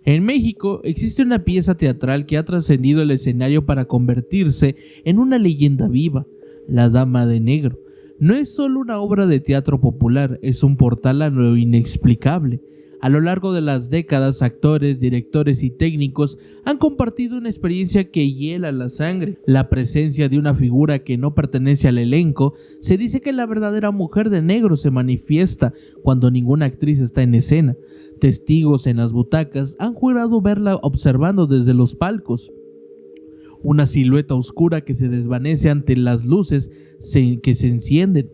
En México existe una pieza teatral que ha trascendido el escenario para convertirse en una leyenda viva, La Dama de Negro. No es solo una obra de teatro popular, es un portal a lo inexplicable. A lo largo de las décadas, actores, directores y técnicos han compartido una experiencia que hiela la sangre. La presencia de una figura que no pertenece al elenco, se dice que la verdadera mujer de negro se manifiesta cuando ninguna actriz está en escena. Testigos en las butacas han jurado verla observando desde los palcos. Una silueta oscura que se desvanece ante las luces que se encienden.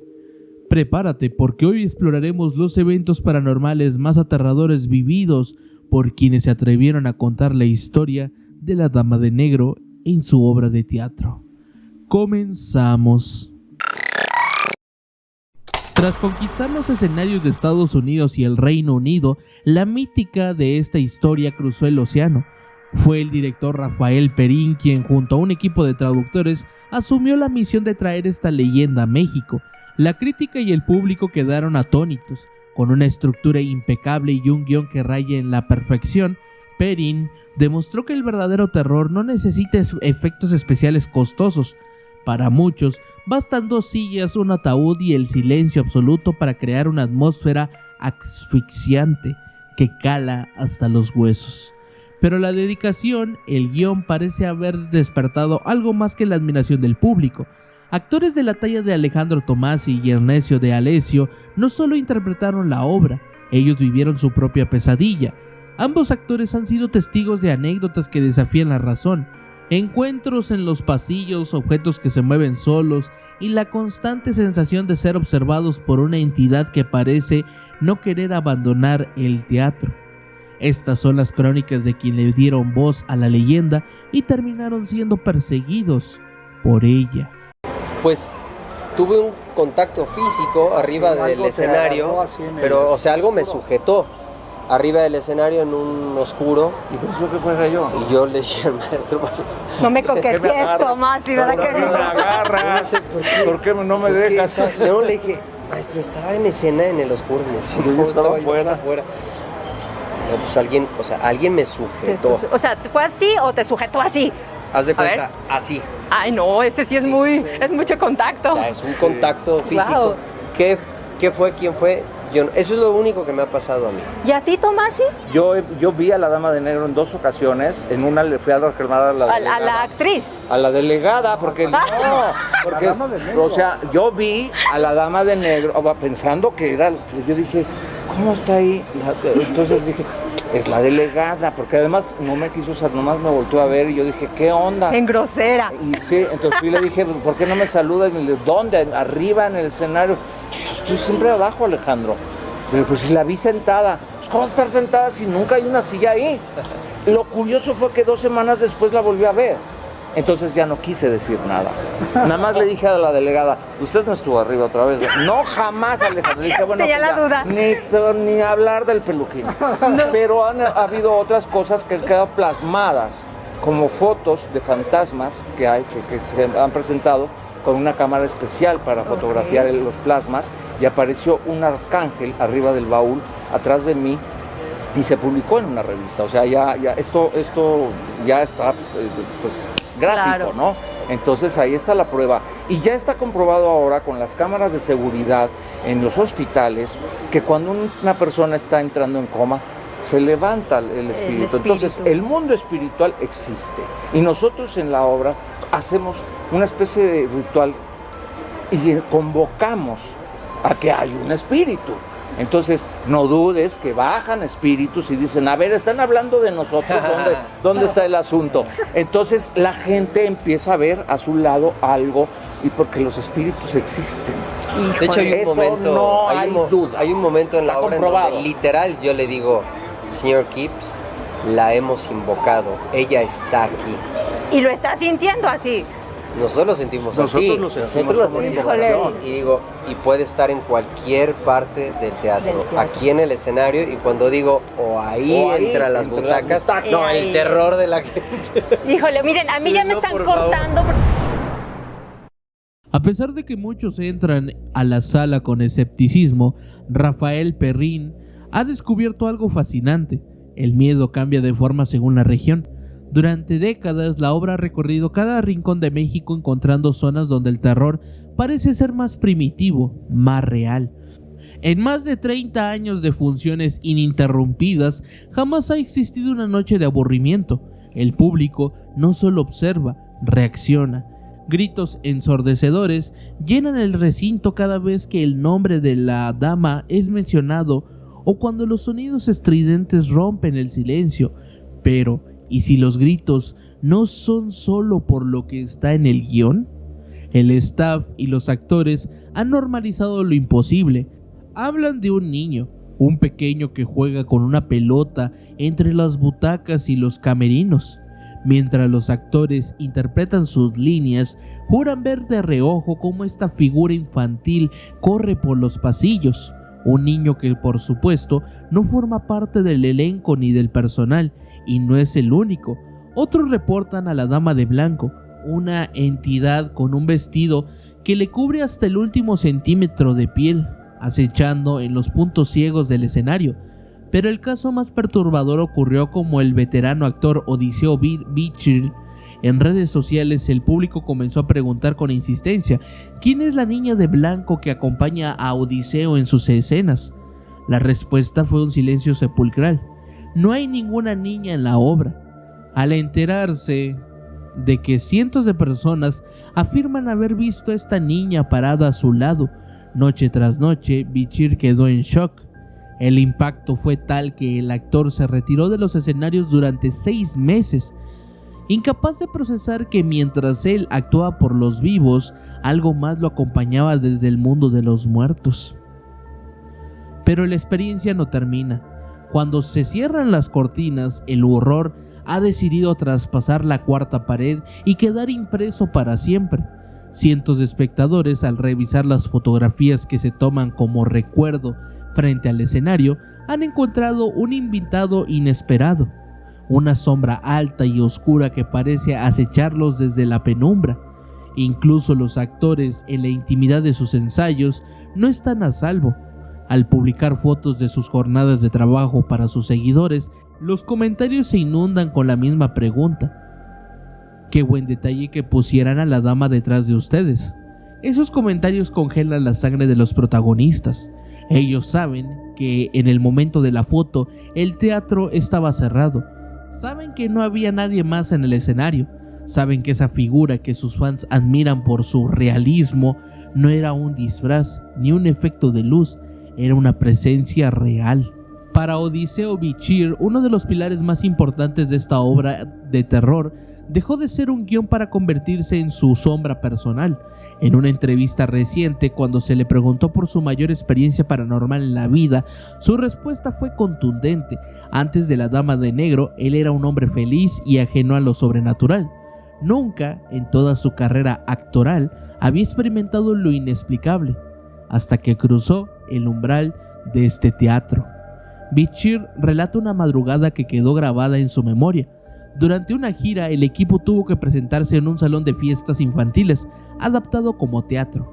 Prepárate, porque hoy exploraremos los eventos paranormales más aterradores vividos por quienes se atrevieron a contar la historia de la Dama de Negro en su obra de teatro. Comenzamos. Tras conquistar los escenarios de Estados Unidos y el Reino Unido, la mítica de esta historia cruzó el océano. Fue el director Rafael Perín quien, junto a un equipo de traductores, asumió la misión de traer esta leyenda a México. La crítica y el público quedaron atónitos. Con una estructura impecable y un guión que raya en la perfección, Perín demostró que el verdadero terror no necesita efectos especiales costosos. Para muchos, bastan 2 sillas, un ataúd y el silencio absoluto para crear una atmósfera asfixiante que cala hasta los huesos. Pero la dedicación, el guión parece haber despertado algo más que la admiración del público. Actores de la talla de Alejandro Tommasi y Ernesio de Alessio no solo interpretaron la obra, ellos vivieron su propia pesadilla. Ambos actores han sido testigos de anécdotas que desafían la razón, encuentros en los pasillos, objetos que se mueven solos y la constante sensación de ser observados por una entidad que parece no querer abandonar el teatro. Estas son las crónicas de quienes le dieron voz a la leyenda y terminaron siendo perseguidos por ella. Pues tuve un contacto físico arriba del escenario, pero algo me sujetó arriba del escenario en un oscuro. ¿Y pensó que fuera yo? Y yo le dije al maestro, no me coquetees, Tomás, ¿y verdad que no? Me agarras, ¿por qué no me dejas? No, le dije, maestro, estaba en escena en el oscuro, yo estaba afuera. No, pues alguien me sujetó. O sea, ¿fue así o te sujetó así? Haz de cuenta, así. Ay, no, este sí es mucho contacto. O sea, es un contacto físico. Wow. ¿Qué fue? ¿Quién fue? Eso es lo único que me ha pasado a mí. ¿Y a ti, Tommasi? Yo vi a la Dama de Negro en 2 ocasiones. En una le fui a reclamar a la delegada. ¿A la actriz? A la delegada, porque o sea, yo vi a la Dama de Negro pensando que era, yo dije, ¿cómo está ahí? Entonces dije, es la delegada, porque además no me quiso usar, nomás me volteó a ver y yo dije, ¿qué onda? En grosera. Y sí, entonces fui y le dije, ¿por qué no me saludas? ¿Dónde? Arriba en el escenario. Yo estoy siempre abajo, Alejandro. Pero pues si la vi sentada, pues, ¿cómo vas a estar sentada si nunca hay una silla ahí? Lo curioso fue que 2 semanas después la volví a ver. Entonces ya no quise decir nada. Nada más le dije a la delegada, usted no estuvo arriba otra vez. No, jamás, Alejandro. Le dije, bueno, tenía la duda. Ni hablar del peluquín. No. Pero ha habido otras cosas que han quedado plasmadas, como fotos de fantasmas que se han presentado con una cámara especial para fotografiar los plasmas, y apareció un arcángel arriba del baúl, atrás de mí, y se publicó en una revista. O sea, ya esto ya está, pues, gráfico, claro, ¿no? Entonces ahí está la prueba. Y ya está comprobado ahora con las cámaras de seguridad en los hospitales que cuando una persona está entrando en coma, se levanta el espíritu. Entonces el mundo espiritual existe. Y nosotros en la obra hacemos una especie de ritual y convocamos a que hay un espíritu. Entonces, no dudes que bajan espíritus y dicen, a ver, están hablando de nosotros, ¿dónde está el asunto? Entonces, la gente empieza a ver a su lado algo, y porque los espíritus existen. De hecho, hay un momento en la obra en donde literal yo le digo, señor Kipps, la hemos invocado, ella está aquí. Y lo está sintiendo así. Nosotros lo sentimos así. Nosotros lo sentimos así. Y digo, y puede estar en cualquier parte del teatro. Aquí en el escenario, y cuando digo, o ahí entre las butacas, no, ahí. El terror de la gente. Híjole, miren, a mí ya me están cortando. A pesar de que muchos entran a la sala con escepticismo, Rafael Perín ha descubierto algo fascinante. El miedo cambia de forma según la región. Durante décadas, la obra ha recorrido cada rincón de México encontrando zonas donde el terror parece ser más primitivo, más real. En más de 30 años de funciones ininterrumpidas, jamás ha existido una noche de aburrimiento. El público no solo observa, reacciona. Gritos ensordecedores llenan el recinto cada vez que el nombre de la dama es mencionado o cuando los sonidos estridentes rompen el silencio. Pero, ¿y si los gritos no son solo por lo que está en el guión? El staff y los actores han normalizado lo imposible. Hablan de un niño, un pequeño que juega con una pelota entre las butacas y los camerinos. Mientras los actores interpretan sus líneas, juran ver de reojo cómo esta figura infantil corre por los pasillos. Un niño que, por supuesto, no forma parte del elenco ni del personal, y no es el único. Otros reportan a la Dama de Blanco, una entidad con un vestido que le cubre hasta el último centímetro de piel, acechando en los puntos ciegos del escenario. Pero el caso más perturbador ocurrió como el veterano actor Odiseo Bichir. En redes sociales el público comenzó a preguntar con insistencia ¿quién es la niña de blanco que acompaña a Odiseo en sus escenas? La respuesta fue un silencio sepulcral. No hay ninguna niña en la obra. Al enterarse de que cientos de personas afirman haber visto a esta niña parada a su lado noche tras noche, Bichir quedó en shock. El impacto fue tal que el actor se retiró de los escenarios durante 6 meses, incapaz de procesar que mientras él actuaba por los vivos, algo más lo acompañaba desde el mundo de los muertos. Pero la experiencia no termina. Cuando se cierran las cortinas, el horror ha decidido traspasar la cuarta pared y quedar impreso para siempre. Cientos de espectadores, al revisar las fotografías que se toman como recuerdo frente al escenario, han encontrado un invitado inesperado, una sombra alta y oscura que parece acecharlos desde la penumbra. Incluso los actores, en la intimidad de sus ensayos, no están a salvo. Al publicar fotos de sus jornadas de trabajo para sus seguidores, los comentarios se inundan con la misma pregunta: qué buen detalle que pusieran a la dama detrás de ustedes. Esos comentarios congelan la sangre de los protagonistas. Ellos saben que en el momento de la foto el teatro estaba cerrado. Saben que no había nadie más en el escenario. Saben que esa figura que sus fans admiran por su realismo no era un disfraz ni un efecto de luz, era una presencia real. Para Odiseo Bichir, uno de los pilares más importantes de esta obra de terror, dejó de ser un guión para convertirse en su sombra personal. En una entrevista reciente, cuando se le preguntó por su mayor experiencia paranormal en la vida, su respuesta fue contundente. Antes de la Dama de Negro, él era un hombre feliz y ajeno a lo sobrenatural. Nunca, en toda su carrera actoral, había experimentado lo inexplicable, hasta que cruzó el umbral de este teatro. Bichir relata una madrugada que quedó grabada en su memoria. Durante una gira, el equipo tuvo que presentarse en un salón de fiestas infantiles, adaptado como teatro.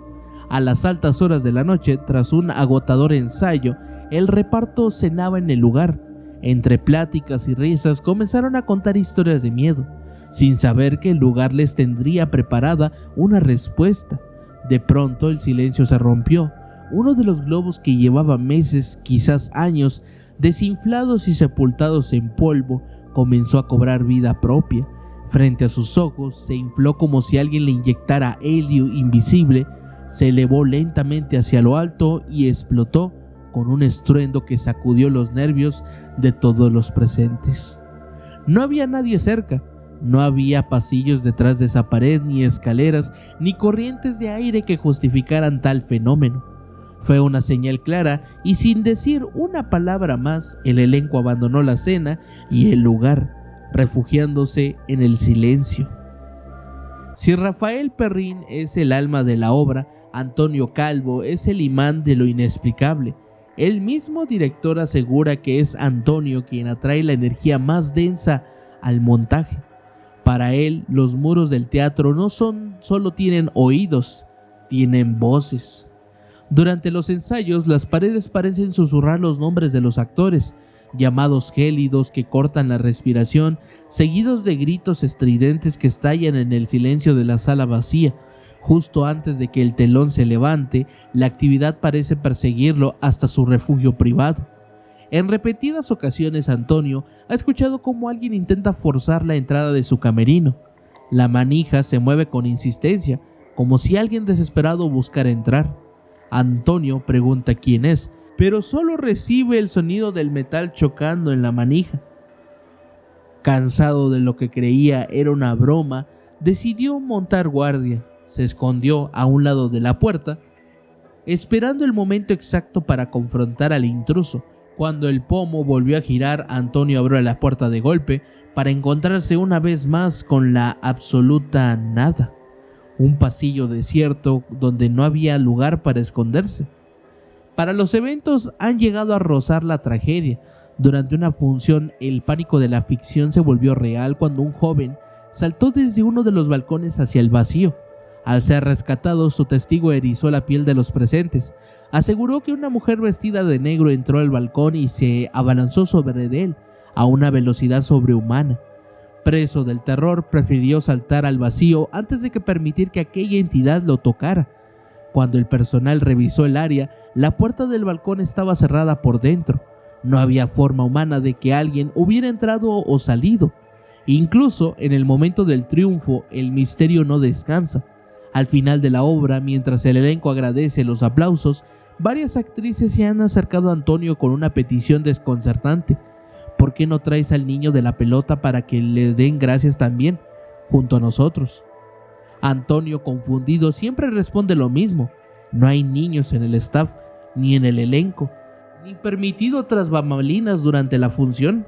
A las altas horas de la noche, tras un agotador ensayo, el reparto cenaba en el lugar. Entre pláticas y risas, comenzaron a contar historias de miedo, sin saber que el lugar les tendría preparada una respuesta. De pronto, el silencio se rompió. Uno de los globos que llevaba meses, quizás años, desinflados y sepultados en polvo, comenzó a cobrar vida propia. Frente a sus ojos se infló como si alguien le inyectara helio invisible, se elevó lentamente hacia lo alto y explotó con un estruendo que sacudió los nervios de todos los presentes. No había nadie cerca, no había pasillos detrás de esa pared, ni escaleras, ni corrientes de aire que justificaran tal fenómeno. Fue una señal clara y sin decir una palabra más, el elenco abandonó la escena y el lugar, refugiándose en el silencio. Si Rafael Perrín es el alma de la obra, Antonio Calvo es el imán de lo inexplicable. El mismo director asegura que es Antonio quien atrae la energía más densa al montaje. Para él, los muros del teatro no solo tienen oídos, tienen voces. Durante los ensayos, las paredes parecen susurrar los nombres de los actores. llamados gélidos que cortan la respiración, seguidos de gritos estridentes que estallan en el silencio de la sala vacía. Justo antes de que el telón se levante, la actividad parece perseguirlo hasta su refugio privado. En repetidas ocasiones Antonio ha escuchado cómo alguien intenta forzar la entrada de su camerino. La manija se mueve con insistencia, como si alguien desesperado buscara entrar. Antonio pregunta quién es, pero solo recibe el sonido del metal chocando en la manija. Cansado de lo que creía era una broma, decidió montar guardia. Se escondió a un lado de la puerta, esperando el momento exacto para confrontar al intruso. Cuando el pomo volvió a girar, Antonio abrió la puerta de golpe para encontrarse una vez más con la absoluta nada. Un pasillo desierto donde no había lugar para esconderse. Para los eventos han llegado a rozar la tragedia. Durante una función, el pánico de la ficción se volvió real cuando un joven saltó desde uno de los balcones hacia el vacío. Al ser rescatado, su testigo erizó la piel de los presentes. Aseguró que una mujer vestida de negro entró al balcón y se abalanzó sobre él a una velocidad sobrehumana. Preso del terror, prefirió saltar al vacío antes de que permitir que aquella entidad lo tocara. Cuando el personal revisó el área, la puerta del balcón estaba cerrada por dentro. No había forma humana de que alguien hubiera entrado o salido. Incluso en el momento del triunfo, el misterio no descansa. Al final de la obra, mientras el elenco agradece los aplausos, varias actrices se han acercado a Antonio con una petición desconcertante. ¿Por qué no traes al niño de la pelota para que le den gracias también, junto a nosotros? Antonio, confundido, siempre responde lo mismo. No hay niños en el staff, ni en el elenco, ni permitido tras bambalinas durante la función.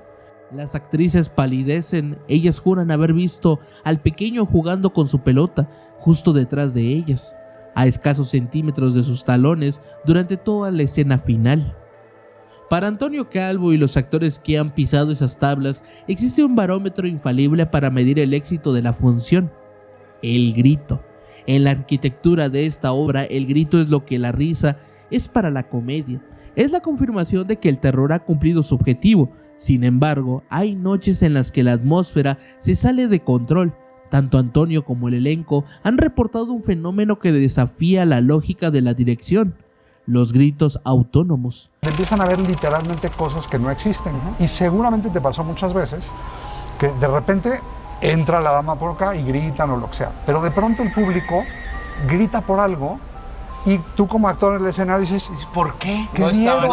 Las actrices palidecen, ellas juran haber visto al pequeño jugando con su pelota justo detrás de ellas, a escasos centímetros de sus talones durante toda la escena final. Para Antonio Calvo y los actores que han pisado esas tablas, existe un barómetro infalible para medir el éxito de la función: el grito. En la arquitectura de esta obra, el grito es lo que la risa es para la comedia. Es la confirmación de que el terror ha cumplido su objetivo. Sin embargo, hay noches en las que la atmósfera se sale de control. Tanto Antonio como el elenco han reportado un fenómeno que desafía la lógica de la dirección: los gritos autónomos. Empiezan a ver literalmente cosas que no existen, ¿no? Y seguramente te pasó muchas veces que de repente entra la dama por acá y gritan o lo que sea, pero de pronto el público grita por algo y tú como actor en el escenario dices, ¿por qué? ¿Qué vieron?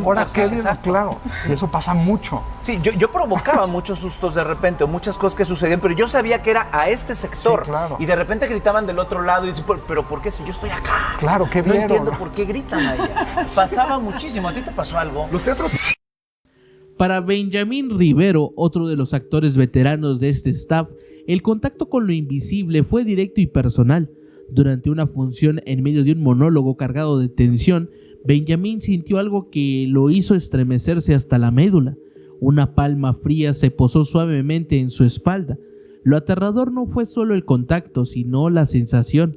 Ahora, ¿qué vieron? Claro, y eso pasa mucho. Sí, yo provocaba muchos sustos de repente, o muchas cosas que sucedían, pero yo sabía que era a este sector. Sí, claro. Y de repente gritaban del otro lado y dices, ¿pero por qué si yo estoy acá? Claro, ¿qué vieron? No entiendo por qué gritan allá. Pasaba muchísimo. ¿A ti te pasó algo? Los teatros... Para Benjamín Rivero, otro de los actores veteranos de este staff, el contacto con lo invisible fue directo y personal. Durante una función, en medio de un monólogo cargado de tensión, Benjamín sintió algo que lo hizo estremecerse hasta la médula. Una palma fría se posó suavemente en su espalda. Lo aterrador no fue solo el contacto, sino la sensación.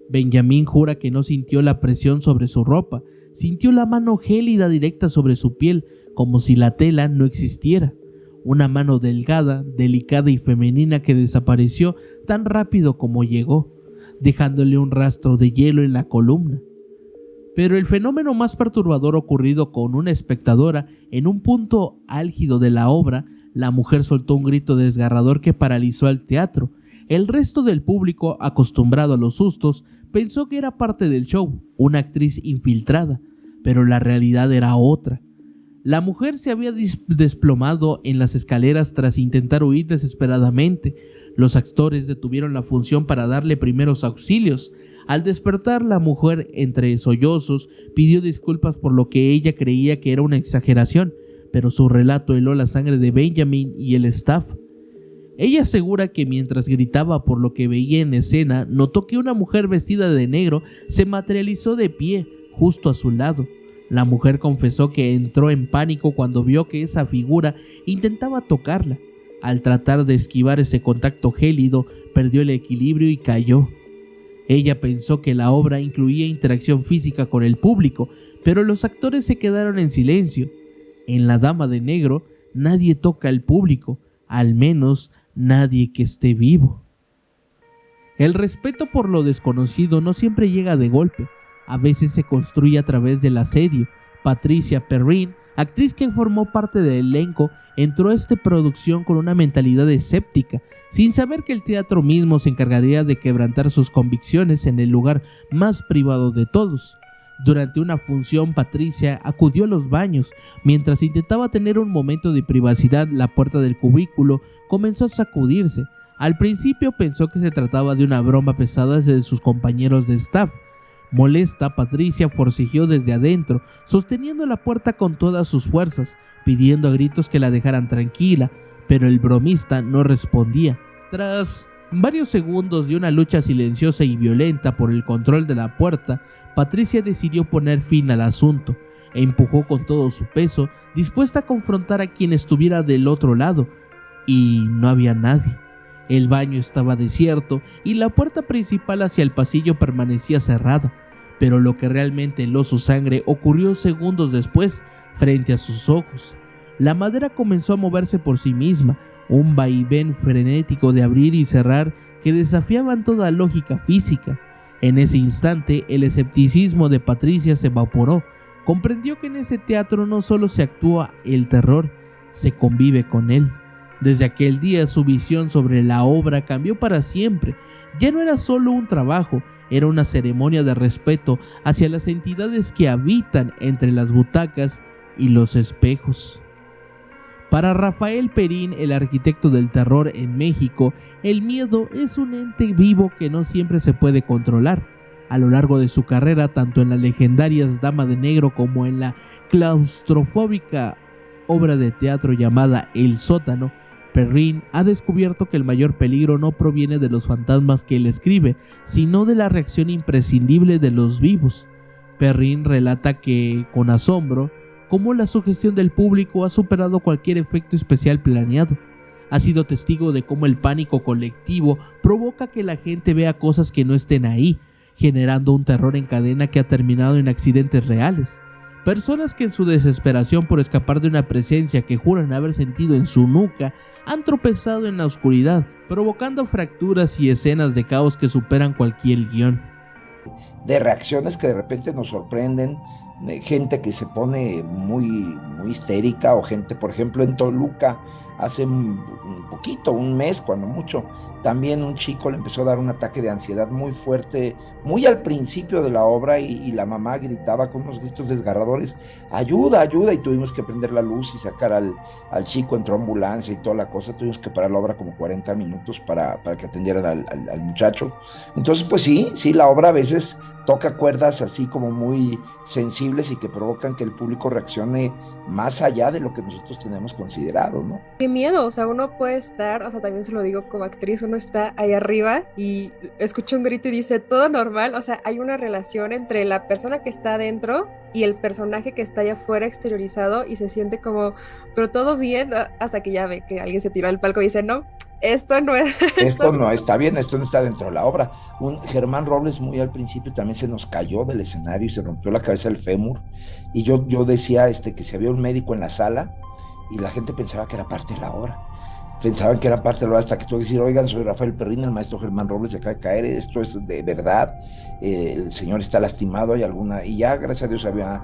Benjamín jura que no sintió la presión sobre su ropa, sintió la mano gélida directa sobre su piel, como si la tela no existiera. Una mano delgada, delicada y femenina que desapareció tan rápido como llegó, dejándole un rastro de hielo en la columna. Pero el fenómeno más perturbador ocurrido con una espectadora en un punto álgido de la obra, la mujer soltó un grito desgarrador que paralizó al teatro. El resto del público, acostumbrado a los sustos, pensó que era parte del show, una actriz infiltrada, pero la realidad era otra. La mujer se había desplomado en las escaleras tras intentar huir desesperadamente. Los actores detuvieron la función para darle primeros auxilios. Al despertar, la mujer, entre sollozos, pidió disculpas por lo que ella creía que era una exageración, pero su relato heló la sangre de Benjamín y el staff. Ella asegura que mientras gritaba por lo que veía en escena, notó que una mujer vestida de negro se materializó de pie, justo a su lado. La mujer confesó que entró en pánico cuando vio que esa figura intentaba tocarla. Al tratar de esquivar ese contacto gélido, perdió el equilibrio y cayó. Ella pensó que la obra incluía interacción física con el público, pero los actores se quedaron en silencio. En La Dama de Negro, nadie toca al público, al menos nadie que esté vivo. El respeto por lo desconocido no siempre llega de golpe, a veces se construye a través del asedio. Patricia Perrine, actriz que formó parte del elenco, entró a esta producción con una mentalidad escéptica, sin saber que el teatro mismo se encargaría de quebrantar sus convicciones en el lugar más privado de todos. Durante una función, Patricia acudió a los baños. Mientras intentaba tener un momento de privacidad, la puerta del cubículo comenzó a sacudirse. Al principio pensó que se trataba de una broma pesada de sus compañeros de staff. Molesta, Patricia forcejeó desde adentro, sosteniendo la puerta con todas sus fuerzas, pidiendo a gritos que la dejaran tranquila, pero el bromista no respondía. Tras varios segundos de una lucha silenciosa y violenta por el control de la puerta, Patricia decidió poner fin al asunto e empujó con todo su peso, dispuesta a confrontar a quien estuviera del otro lado, y no había nadie. El baño estaba desierto y la puerta principal hacia el pasillo permanecía cerrada, pero lo que realmente heló su sangre ocurrió segundos después, frente a sus ojos. La madera comenzó a moverse por sí misma, un vaivén frenético de abrir y cerrar que desafiaban toda lógica física. En ese instante, el escepticismo de Patricia se evaporó. Comprendió que en ese teatro no solo se actúa el terror, se convive con él. Desde aquel día su visión sobre la obra cambió para siempre. Ya no era solo un trabajo, era una ceremonia de respeto hacia las entidades que habitan entre las butacas y los espejos. Para Rafael Perín, el arquitecto del terror en México, el miedo es un ente vivo que no siempre se puede controlar. A lo largo de su carrera, tanto en las legendarias Dama de Negro como en la claustrofóbica obra de teatro llamada El Sótano, Perrine ha descubierto que el mayor peligro no proviene de los fantasmas que él escribe, sino de la reacción imprescindible de los vivos. Perrine relata que, con asombro, cómo la sugestión del público ha superado cualquier efecto especial planeado. Ha sido testigo de cómo el pánico colectivo provoca que la gente vea cosas que no estén ahí, generando un terror en cadena que ha terminado en accidentes reales. Personas que en su desesperación por escapar de una presencia que juran haber sentido en su nuca han tropezado en la oscuridad, provocando fracturas y escenas de caos que superan cualquier guión. De reacciones que de repente nos sorprenden, gente que se pone muy histérica, o gente, por ejemplo, en Toluca, hace un mes, cuando mucho, también un chico le empezó a dar un ataque de ansiedad muy fuerte, muy al principio de la obra, y la mamá gritaba con unos gritos desgarradores, ayuda, ayuda, y tuvimos que prender la luz y sacar al chico, entró ambulancia y toda la cosa, tuvimos que parar la obra como 40 minutos para que atendieran al muchacho. Entonces, pues sí, la obra a veces toca cuerdas así como muy sensibles y que provocan que el público reaccione más allá de lo que nosotros tenemos considerado, ¿no? Qué miedo, o sea, uno puede estar, o sea, también se lo digo como actriz, uno está ahí arriba y escucha un grito y dice, todo normal, o sea, hay una relación entre la persona que está adentro y el personaje que está allá afuera exteriorizado y se siente como, pero todo bien, hasta que ya ve que alguien se tiró al palco y dice, no, esto no es... Esto no está bien, esto no está dentro de la obra. Germán Robles muy al principio también se nos cayó del escenario y se rompió la cabeza del fémur, y yo decía que si había un médico en la sala y la gente pensaba que era parte de la obra. Pensaban que era parte de la obra hasta que tuve que decir, oigan, soy Rafael Perrine, el maestro Germán Robles se acaba de caer, esto es de verdad, el señor está lastimado, y ya gracias a Dios había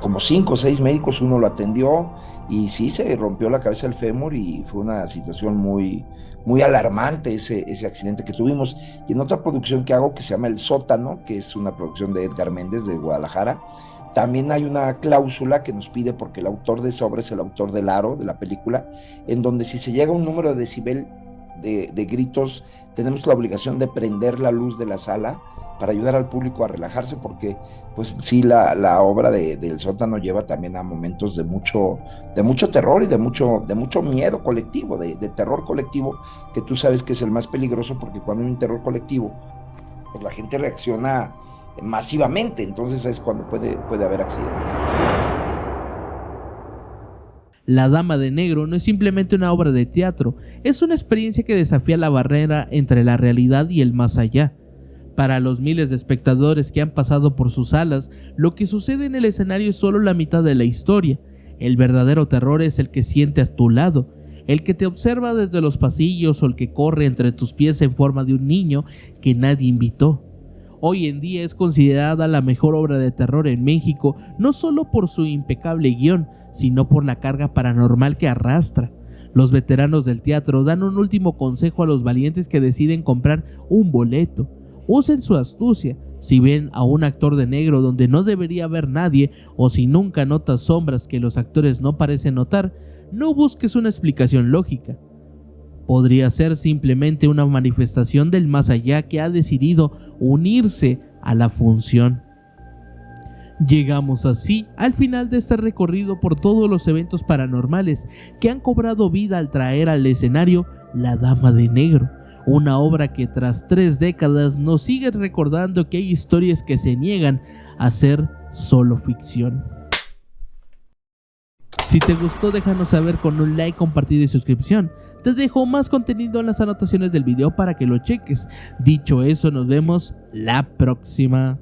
como 5 o 6 médicos, uno lo atendió, y sí se rompió la cabeza del fémur, y fue una situación muy alarmante ese accidente que tuvimos. Y en otra producción que hago que se llama El Sótano, que es una producción de Edgar Méndez de Guadalajara, también hay una cláusula que nos pide, porque el autor de esa obra es el autor del aro de la película, en donde si se llega a un número de decibel de gritos, tenemos la obligación de prender la luz de la sala para ayudar al público a relajarse, porque pues sí, la obra del Sótano lleva también a momentos de mucho terror y de mucho miedo colectivo, de terror colectivo, que tú sabes que es el más peligroso, porque cuando hay un terror colectivo, pues la gente reacciona masivamente, entonces es cuando puede haber accidentes. La Dama de Negro no es simplemente una obra de teatro, es una experiencia que desafía la barrera entre la realidad y el más allá. Para los miles de espectadores que han pasado por sus salas, lo que sucede en el escenario es solo la mitad de la historia. El verdadero terror es el que siente a tu lado, el que te observa desde los pasillos o el que corre entre tus pies en forma de un niño que nadie invitó. Hoy en día es considerada la mejor obra de terror en México, no solo por su impecable guión, sino por la carga paranormal que arrastra. Los veteranos del teatro dan un último consejo a los valientes que deciden comprar un boleto. Usen su astucia. Si ven a un actor de negro donde no debería haber nadie, o si nunca notas sombras que los actores no parecen notar, no busques una explicación lógica. Podría ser simplemente una manifestación del más allá que ha decidido unirse a la función. Llegamos así al final de este recorrido por todos los eventos paranormales que han cobrado vida al traer al escenario La Dama de Negro, una obra que tras 3 décadas nos sigue recordando que hay historias que se niegan a ser solo ficción. Si te gustó, déjanos saber con un like, compartido y suscripción. Te dejo más contenido en las anotaciones del video para que lo cheques. Dicho eso, nos vemos la próxima.